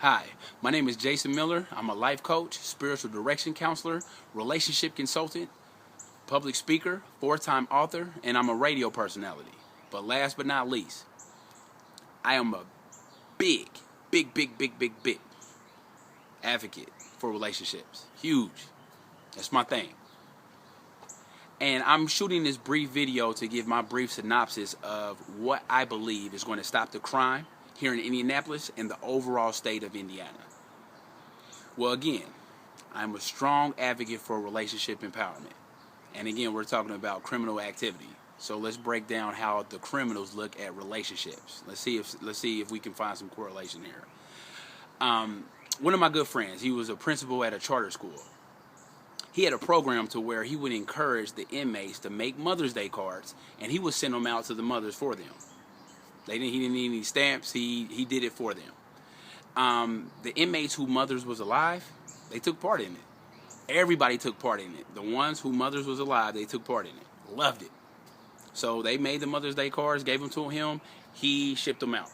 Hi, my name is Jason Miller. I'm a life coach, spiritual direction counselor, relationship consultant, public speaker, 4-time author, and I'm a radio personality. But last but not least, I am a big advocate for relationships. Huge. That's my thing. And I'm shooting this brief video to give my brief synopsis of what I believe is going to stop the crime here in Indianapolis and the overall state of Indiana. Well, again, I'm a strong advocate for relationship empowerment. And again, we're talking about criminal activity. So let's break down how the criminals look at relationships. Let's see if we can find some correlation here. One of my good friends, he was a principal at a charter school. He had a program to where he would encourage the inmates to make Mother's Day cards, and he would send them out to the mothers for them. He didn't need any stamps. He did it for them. The inmates whose mothers was alive, they took part in it. Everybody took part in it. The ones whose mothers was alive, they took part in it. Loved it. So they made the Mother's Day cards, gave them to him. He shipped them out.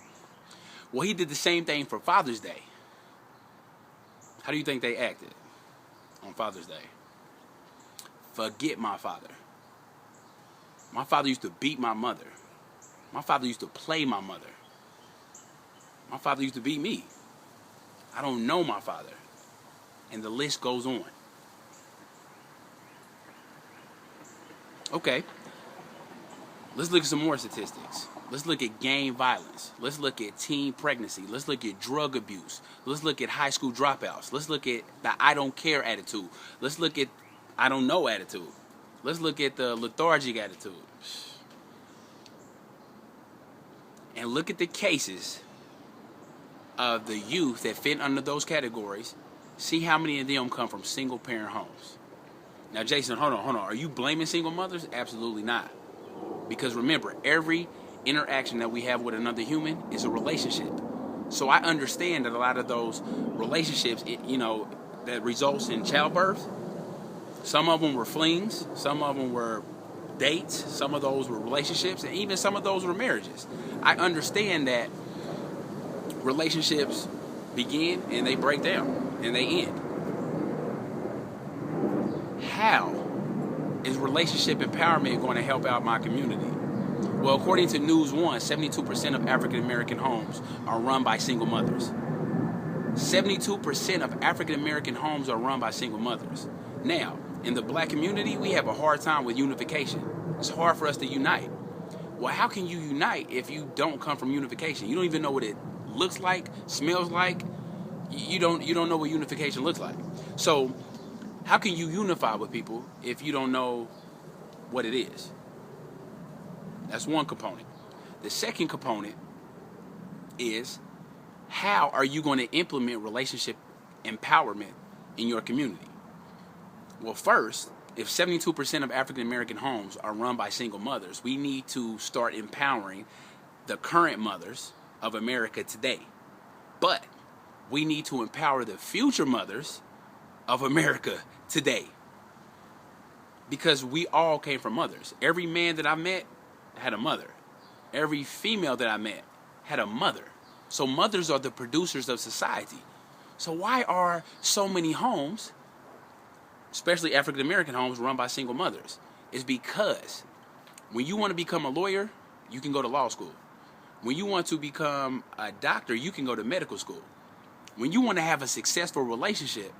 Well, he did the same thing for Father's Day. How do you think they acted on Father's Day? Forget my father. My father used to beat my mother. My father used to play my mother. My father used to beat me. I don't know my father. And the list goes on. Okay. Let's look at some more statistics. Let's look at gang violence. Let's look at teen pregnancy. Let's look at drug abuse. Let's look at high school dropouts. Let's look at the I don't care attitude. Let's look at I don't know attitude. Let's look at the lethargic attitude. And look at the cases of the youth that fit under those categories. See how many of them come from single parent homes. Now, Jason, hold on. Are you blaming single mothers? Absolutely not. Because remember, every interaction that we have with another human is a relationship. So I understand that a lot of those relationships, that results in childbirth, some of them were flings, some of them were dates, some of those were relationships, and even some of those were marriages. I understand that relationships begin and they break down and they end. How is relationship empowerment going to help out my community? Well, according to News One, 72% of African American homes are run by single mothers. 72% of African American homes are run by single mothers. Now, in the black community, we have a hard time with unification. It's hard for us to unite. Well, how can you unite if you don't come from unification? You don't even know what it looks like, smells like. You don't know what unification looks like. So, how can you unify with people if you don't know what it is? That's one component. The second component is, how are you going to implement relationship empowerment in your community? Well, first, if 72% of African American homes are run by single mothers, we need to start empowering the current mothers of America today. But we need to empower the future mothers of America today. Because we all came from mothers. Every man that I met had a mother. Every female that I met had a mother. So mothers are the producers of society. So why are so many homes, especially African American homes, run by single mothers? It's because when you want to become a lawyer, you can go to law school. When you want to become a doctor, you can go to medical school. When you want to have a successful relationship,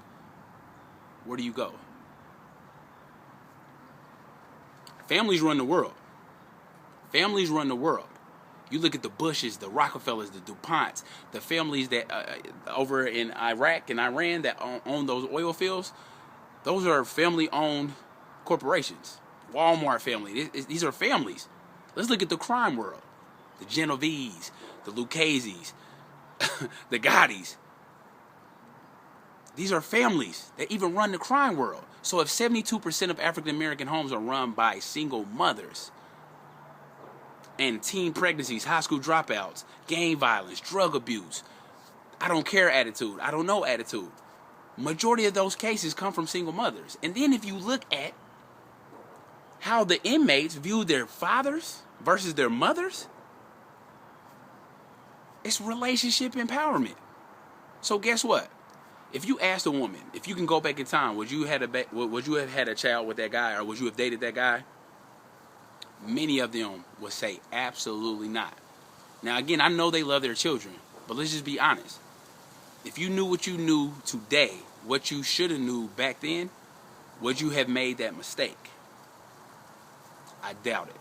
where do you go? Families run the world. Families run the world. You look at the Bushes, the Rockefellers, the DuPonts, the families that over in Iraq and Iran that own those oil fields. Those are family-owned corporations. Walmart family. These are families. Let's look at the crime world. The Genoveses, the Lucchese's, the Gottis. These are families that even run the crime world. So if 72% of African American homes are run by single mothers, and teen pregnancies, high school dropouts, gang violence, drug abuse, I don't care attitude, I don't know attitude, majority of those cases come from single mothers. And then if you look at how the inmates view their fathers versus their mothers, it's relationship empowerment. So guess what? If you asked a woman, if you can go back in time, would you have had a child with that guy, or would you have dated that guy? Many of them would say absolutely not. Now again, I know they love their children, but let's just be honest. If you knew what you knew today, what you should have knew back then, would you have made that mistake? I doubt it.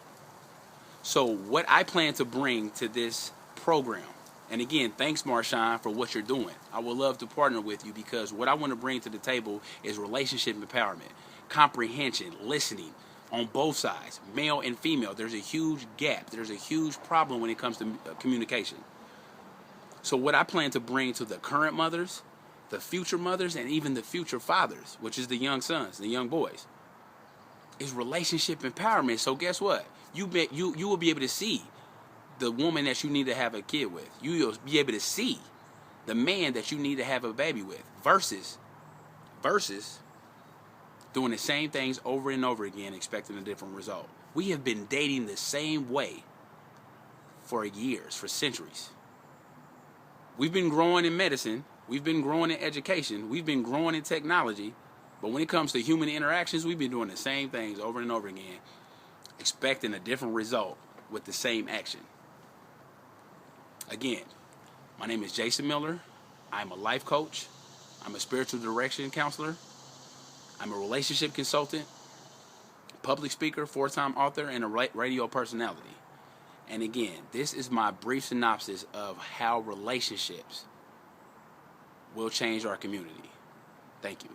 So what I plan to bring to this program, and again, thanks Marshawn for what you're doing. I would love to partner with you, because what I want to bring to the table is relationship empowerment, comprehension, listening on both sides, male and female. There's a huge gap. There's a huge problem when it comes to communication. So what I plan to bring to the current mothers, the future mothers, and even the future fathers, which is the young sons, the young boys, is relationship empowerment. So guess what? You will be able to see the woman that you need to have a kid with. You will be able to see the man that you need to have a baby with, versus doing the same things over and over again, expecting a different result. We have been dating the same way for years, for centuries. We've been growing in medicine, we've been growing in education, we've been growing in technology, but when it comes to human interactions, we've been doing the same things over and over again, expecting a different result with the same action. Again, my name is Jason Miller. I'm a life coach. I'm a spiritual direction counselor. I'm a relationship consultant, public speaker, 4-time author, and a radio personality. And again, this is my brief synopsis of how relationships will change our community. Thank you.